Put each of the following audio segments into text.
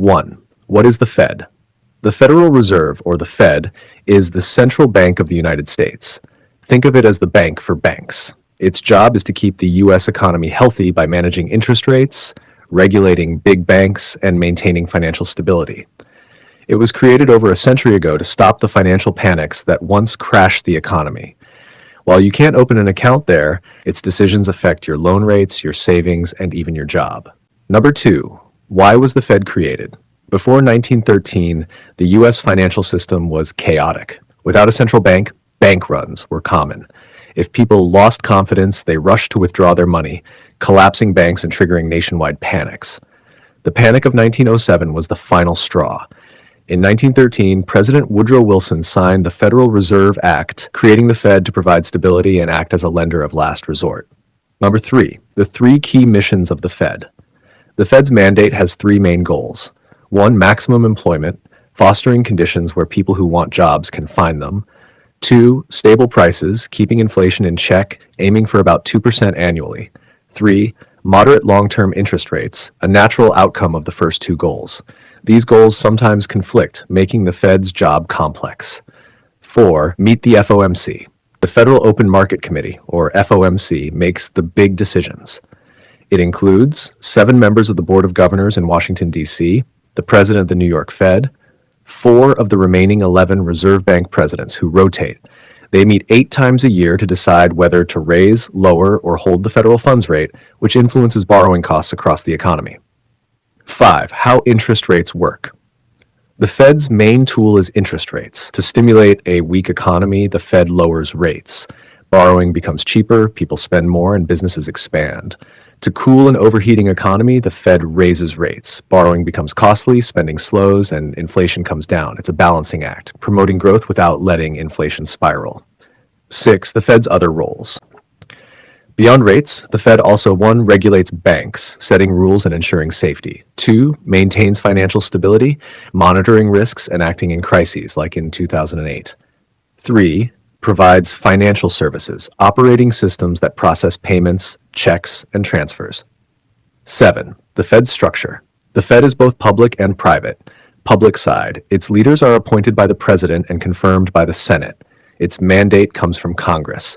1. What is the Fed? The Federal Reserve, or the Fed, is the central bank of the United States. Think of it as the bank for banks. Its job is to keep the U.S. economy healthy by managing interest rates, regulating big banks, and maintaining financial stability. It was created over a century ago to stop the financial panics that once crashed the economy. While you can't open an account there, its decisions affect your loan rates, your savings, and even your job. Number 2. Why was the Fed created? Before 1913, the U.S. financial system was chaotic. Without a central bank, bank runs were common. If people lost confidence, they rushed to withdraw their money, collapsing banks and triggering nationwide panics. The Panic of 1907 was the final straw. In 1913, President Woodrow Wilson signed the Federal Reserve Act, creating the Fed to provide stability and act as a lender of last resort. Number 3. The 3 key missions of the Fed. The Fed's mandate has 3 main goals. 1. Maximum employment, fostering conditions where people who want jobs can find them. 2. Stable prices, keeping inflation in check, aiming for about 2% annually. 3. Moderate long-term interest rates, a natural outcome of the first 2 goals. These goals sometimes conflict, making the Fed's job complex. 4. Meet the FOMC. The Federal Open Market Committee, or FOMC, makes the big decisions. It includes 7 members of the Board of Governors in Washington, D.C., the President of the New York Fed, 4 of the remaining 11 Reserve Bank presidents who rotate. They meet 8 times a year to decide whether to raise, lower, or hold the federal funds rate, which influences borrowing costs across the economy. 5. How interest rates work. The Fed's main tool is interest rates. To stimulate a weak economy, the Fed lowers rates. Borrowing becomes cheaper, people spend more, and businesses expand. To cool an overheating economy, the Fed raises rates. Borrowing becomes costly, spending slows, and inflation comes down. It's a balancing act, promoting growth without letting inflation spiral. 6. The Fed's other roles. Beyond rates, the Fed also 1. Regulates banks, setting rules and ensuring safety. 2. Maintains financial stability, monitoring risks and acting in crises, like in 2008. 3. Provides financial services, operating systems that process payments, checks, and transfers. 7. The Fed's structure. The Fed is both public and private. Public side. Its leaders are appointed by the President and confirmed by the Senate. Its mandate comes from Congress.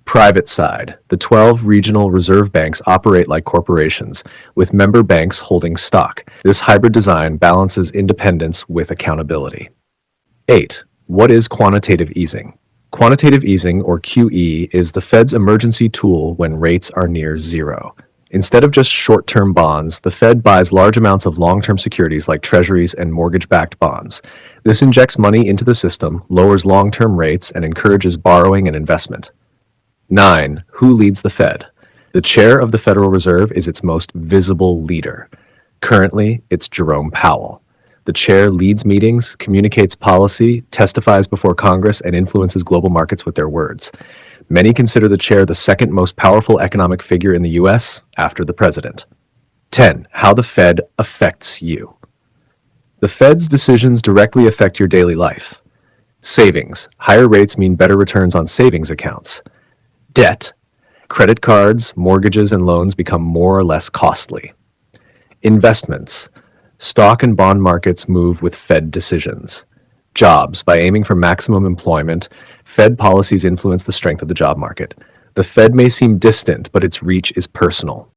Private side. The 12 regional reserve banks operate like corporations, with member banks holding stock. This hybrid design balances independence with accountability. 8. What is quantitative easing? Quantitative easing, or QE, is the Fed's emergency tool when rates are near zero. Instead of just short-term bonds, the Fed buys large amounts of long-term securities like treasuries and mortgage-backed bonds. This injects money into the system, lowers long-term rates, and encourages borrowing and investment. 9. Who leads the Fed? The chair of the Federal Reserve is its most visible leader. Currently, it's Jerome Powell. The chair leads meetings, communicates policy, testifies before Congress, and influences global markets with their words. Many consider the chair the second most powerful economic figure in the U.S. after the president. 10. How the Fed affects you. The Fed's decisions directly affect your daily life. Savings. Higher rates mean better returns on savings accounts. Debt. Credit cards, mortgages, and loans become more or less costly. Investments. Stock and bond markets move with Fed decisions. Jobs. By aiming for maximum employment, Fed policies influence the strength of the job market. The Fed may seem distant, but its reach is personal.